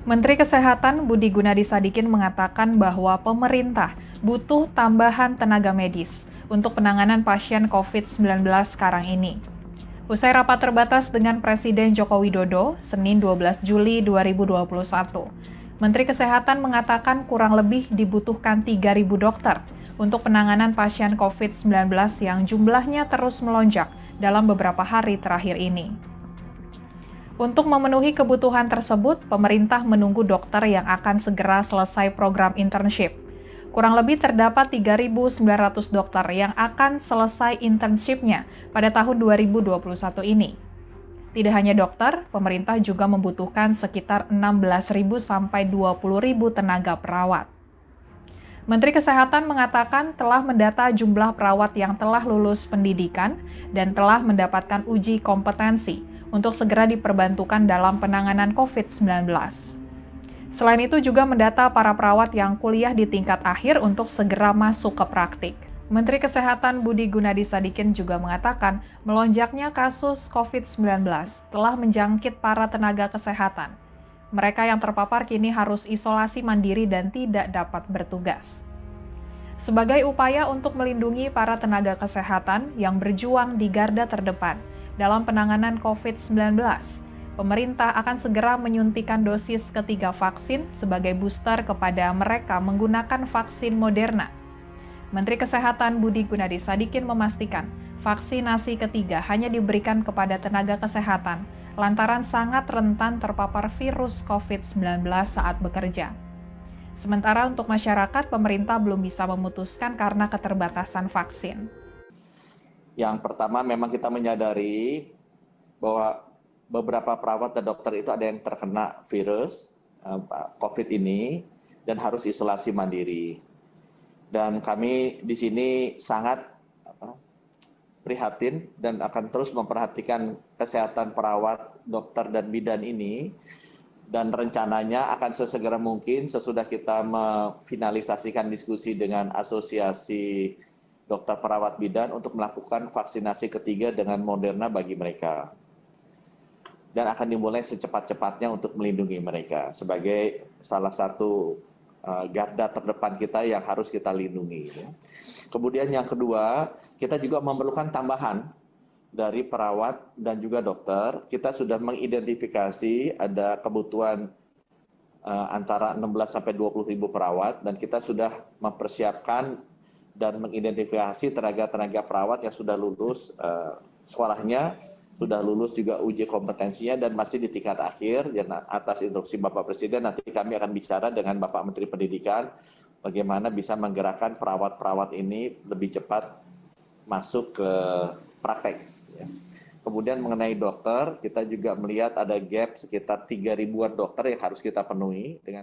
Menteri Kesehatan Budi Gunadi Sadikin mengatakan bahwa pemerintah butuh tambahan tenaga medis untuk penanganan pasien COVID-19 sekarang ini. Usai rapat terbatas dengan Presiden Joko Widodo, Senin 12 Juli 2021, Menteri Kesehatan mengatakan kurang lebih dibutuhkan 3.000 dokter untuk penanganan pasien COVID-19 yang jumlahnya terus melonjak dalam beberapa hari terakhir ini. Untuk memenuhi kebutuhan tersebut, pemerintah menunggu dokter yang akan segera selesai program internship. Kurang lebih terdapat 3.900 dokter yang akan selesai internship-nya pada tahun 2021 ini. Tidak hanya dokter, pemerintah juga membutuhkan sekitar 16.000 sampai 20.000 tenaga perawat. Menteri Kesehatan mengatakan telah mendata jumlah perawat yang telah lulus pendidikan dan telah mendapatkan uji kompetensi untuk segera diperbantukan dalam penanganan COVID-19. Selain itu juga mendata para perawat yang kuliah di tingkat akhir untuk segera masuk ke praktik. Menteri Kesehatan Budi Gunadi Sadikin juga mengatakan melonjaknya kasus COVID-19 telah menjangkit para tenaga kesehatan. Mereka yang terpapar kini harus isolasi mandiri dan tidak dapat bertugas. Sebagai upaya untuk melindungi para tenaga kesehatan yang berjuang di garda terdepan dalam penanganan COVID-19, pemerintah akan segera menyuntikan dosis ketiga vaksin sebagai booster kepada mereka menggunakan vaksin Moderna. Menteri Kesehatan Budi Gunadi Sadikin memastikan vaksinasi ketiga hanya diberikan kepada tenaga kesehatan lantaran sangat rentan terpapar virus COVID-19 saat bekerja. Sementara untuk masyarakat, pemerintah belum bisa memutuskan karena keterbatasan vaksin. Yang pertama memang kita menyadari bahwa beberapa perawat dan dokter itu ada yang terkena virus COVID ini dan harus isolasi mandiri. Dan kami di sini sangat prihatin dan akan terus memperhatikan kesehatan perawat, dokter, dan bidan ini. Dan rencananya akan sesegera mungkin sesudah kita memfinalisasikan diskusi dengan asosiasi dokter perawat bidan untuk melakukan vaksinasi ketiga dengan Moderna bagi mereka. Dan akan dimulai secepat-cepatnya untuk melindungi mereka sebagai salah satu garda terdepan kita yang harus kita lindungi. Kemudian yang kedua, kita juga memerlukan tambahan dari perawat dan juga dokter. Kita sudah mengidentifikasi ada kebutuhan antara 16 sampai 20 ribu perawat dan kita sudah mempersiapkan dan mengidentifikasi tenaga-tenaga perawat yang sudah lulus sekolahnya, sudah lulus juga uji kompetensinya dan masih di tingkat akhir. Dan atas instruksi Bapak Presiden nanti kami akan bicara dengan Bapak Menteri Pendidikan bagaimana bisa menggerakkan perawat-perawat ini lebih cepat masuk ke praktek. Kemudian mengenai dokter, kita juga melihat ada gap sekitar 3 ribuan dokter yang harus kita penuhi dengan